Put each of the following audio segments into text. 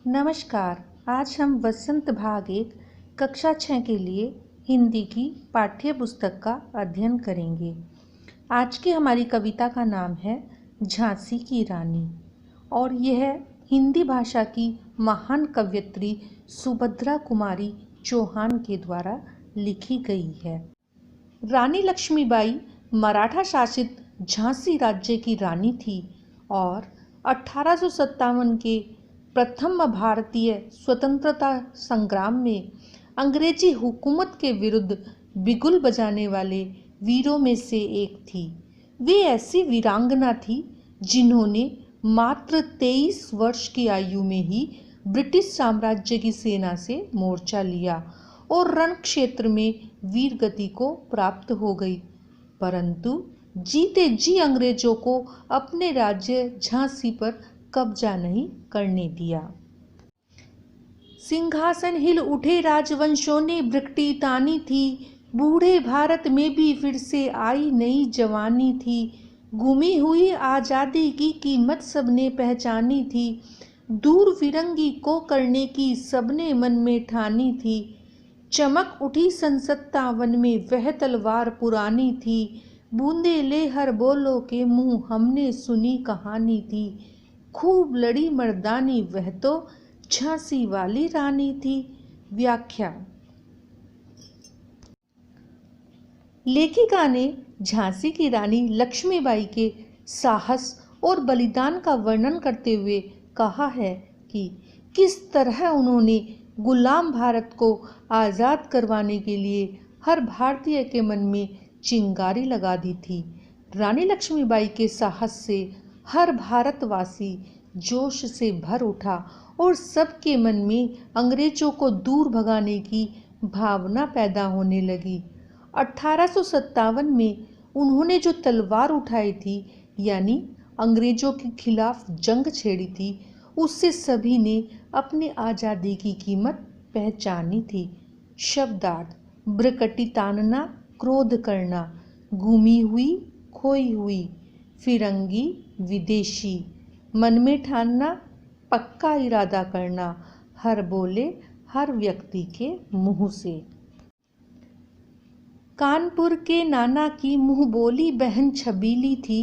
नमस्कार। आज हम वसंत भाग 1 कक्षा 6 के लिए हिंदी की पाठ्य पुस्तक का अध्ययन करेंगे। आज की हमारी कविता का नाम है झांसी की रानी और यह हिंदी भाषा की महान कवयित्री सुभद्रा कुमारी चौहान के द्वारा लिखी गई है। रानी लक्ष्मीबाई मराठा शासित झांसी राज्य की रानी थी और 1857 के प्रथम भारतीय स्वतंत्रता संग्राम में अंग्रेजी हुकूमत के विरुद्ध बिगुल बजाने वाले वीरों में से एक थी। वे ऐसी वीरांगना थी जिन्होंने मात्र 23 वर्ष की आयु में ही ब्रिटिश साम्राज्य की सेना से मोर्चा लिया और रण क्षेत्र में वीर गति को प्राप्त हो गई, परंतु जीते जी अंग्रेजों को अपने राज्य झांसी पर कब्जा नहीं करने दिया। सिंहासन हिल उठे राजवंशों ने ब्रिकटी तानी थी, बूढ़े भारत में भी फिर से आई नई जवानी थी। गुमी हुई आज़ादी की कीमत सबने पहचानी थी, दूर फिरंगी को करने की सबने मन में ठानी थी। चमक उठी सन 57 में वह तलवार पुरानी थी, बूंदे ले हर बोलो के मुंह हमने सुनी कहानी थी। खूब लड़ी मर्दानी वह तो झांसी वाली रानी थी। व्याख्या। लेखिका ने झांसी की रानी लक्ष्मीबाई के साहस और बलिदान का वर्णन करते हुए कहा है कि किस तरह उन्होंने गुलाम भारत को आज़ाद करवाने के लिए हर भारतीय के मन में चिंगारी लगा दी थी। रानी लक्ष्मीबाई के साहस से हर भारतवासी जोश से भर उठा और सबके मन में अंग्रेजों को दूर भगाने की भावना पैदा होने लगी। 1857 में उन्होंने जो तलवार उठाई थी, यानी अंग्रेजों के खिलाफ जंग छेड़ी थी, उससे सभी ने अपनी आज़ादी की कीमत पहचानी थी। शब्दार्थ: ब्रकटी तानना, क्रोध करना, गुमी हुई, खोई हुई, फिरंगी, विदेशी, मन में ठानना, पक्का इरादा करना, हर बोले हर व्यक्ति के मुंह से। कानपुर के नाना की मुंह बोली बहन छबीली थी,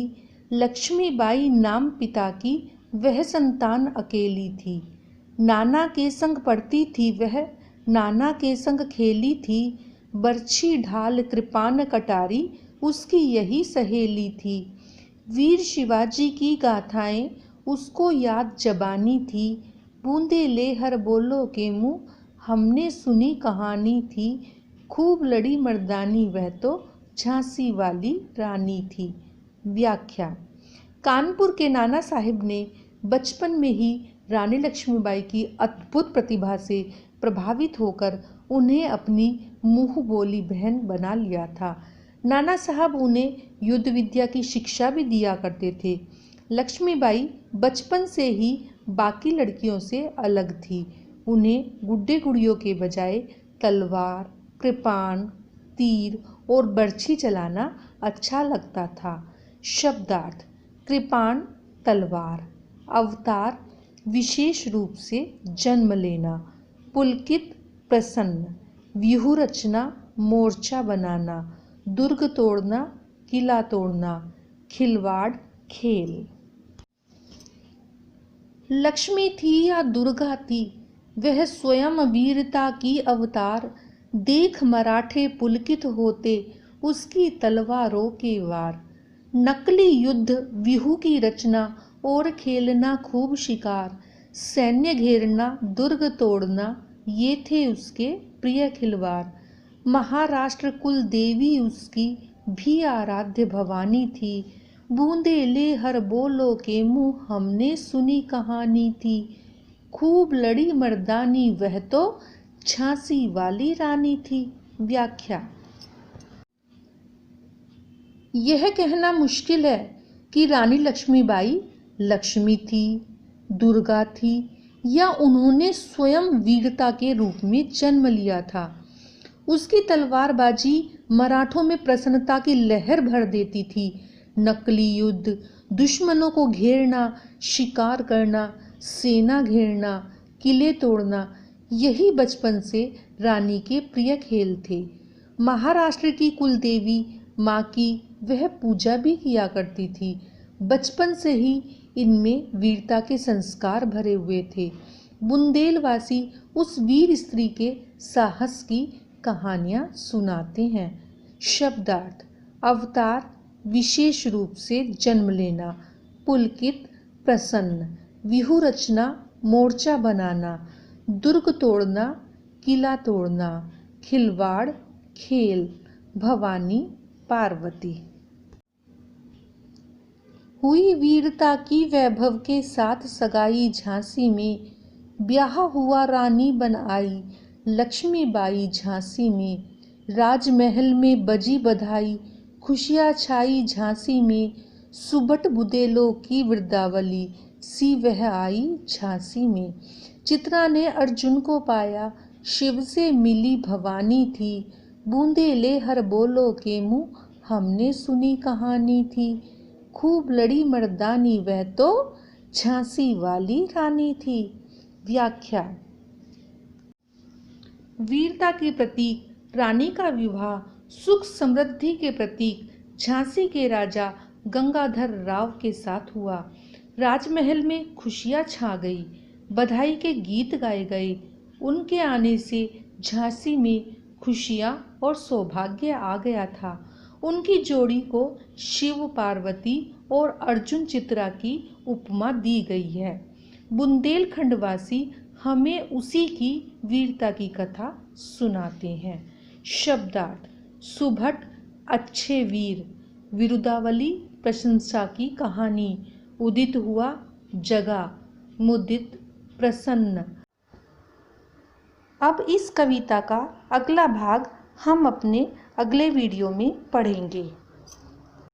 लक्ष्मीबाई नाम पिता की वह संतान अकेली थी। नाना के संग पढ़ती थी वह, नाना के संग खेली थी, बरछी ढाल कृपान कटारी उसकी यही सहेली थी। वीर शिवाजी की गाथाएं उसको याद जबानी थी, बूंदे ले हर बोलो के मुंह हमने सुनी कहानी थी। खूब लड़ी मर्दानी वह तो झांसी वाली रानी थी। व्याख्या। कानपुर के नाना साहिब ने बचपन में ही रानी लक्ष्मीबाई की अद्भुत प्रतिभा से प्रभावित होकर उन्हें अपनी मुंह बोली बहन बना लिया था। नाना साहब उन्हें युद्ध विद्या की शिक्षा भी दिया करते थे। लक्ष्मीबाई बचपन से ही बाकी लड़कियों से अलग थी। उन्हें गुड्डे गुड़ियों के बजाय तलवार, कृपाण, तीर और बर्छी चलाना अच्छा लगता था। शब्दार्थ: कृपाण तलवार, अवतार विशेष रूप से जन्म लेना, पुलकित प्रसन्न, व्यूह रचना मोर्चा बनाना, दुर्ग तोड़ना, किला तोड़ना, खिलवाड़ खेल। लक्ष्मी थी या दुर्गा थी, वह स्वयं वीरता की अवतार, देख मराठे पुलकित होते उसकी तलवारों के वार। नकली युद्ध, व्यूह की रचना और खेलना खूब शिकार, सैन्य घेरना, दुर्ग तोड़ना, ये थे उसके प्रिय खिलवाड़। महाराष्ट्र कुल देवी उसकी भी आराध्य भवानी थी, बूंदे ले हर बोलो के मुंह हमने सुनी कहानी थी। खूब लड़ी मर्दानी वह तो झांसी वाली रानी थी। व्याख्या। यह कहना मुश्किल है कि रानी लक्ष्मीबाई लक्ष्मी थी, दुर्गा थी या उन्होंने स्वयं वीरता के रूप में जन्म लिया था। उसकी तलवारबाजी मराठों में प्रसन्नता की लहर भर देती थी। नकली युद्ध, दुश्मनों को घेरना, शिकार करना, सेना घेरना, किले तोड़ना, यही बचपन से रानी के प्रिय खेल थे। महाराष्ट्र की कुलदेवी माँ की वह पूजा भी किया करती थी। बचपन से ही इनमें वीरता के संस्कार भरे हुए थे। बुंदेलवासी उस वीर स्त्री के साहस की कहानियाँ सुनाते हैं। शब्दार्थ: अवतार, विशेष रूप से जन्म लेना। पुलकित, प्रसन्न। व्यूह रचना, मोर्चा बनाना। दुर्ग तोड़ना, किला तोड़ना। खिलवाड़, खेल। भवानी, पार्वती। हुई वीरता की वैभव के साथ सगाई झांसी में, ब्याह हुआ रानी बन आई लक्ष्मीबाई झांसी में। राजमहल में बजी बधाई, खुशियाँ छाई झांसी में। सुभट बुदेलों की वृद्धावली सी वह आई झांसी में। चित्रा ने अर्जुन को पाया, शिव से मिली भवानी थी। बूंदेले हर बोलो के मुँह हमने सुनी कहानी थी। खूब लड़ी मर्दानी वह तो झांसी वाली रानी थी। व्याख्या: वीरता के प्रतीक रानी का विवाह सुख समृद्धि के प्रतीक झांसी के राजा गंगाधर राव के साथ हुआ। राजमहल में खुशियाँ छा गई, बधाई के गीत गाए गए। उनके आने से झांसी में खुशियाँ और सौभाग्य आ गया था। उनकी जोड़ी को शिव पार्वती और अर्जुन चित्रा की उपमा दी गई है। बुंदेलखंडवासी हमें उसी की वीरता की कथा सुनाते हैं। शब्दार्थ: सुभट, अच्छे वीर। विरुदावली, प्रशंसा की कहानी। उदित हुआ, जगा। मुदित, प्रसन्न। अब इस कविता का अगला भाग हम अपने अगले वीडियो में पढ़ेंगे।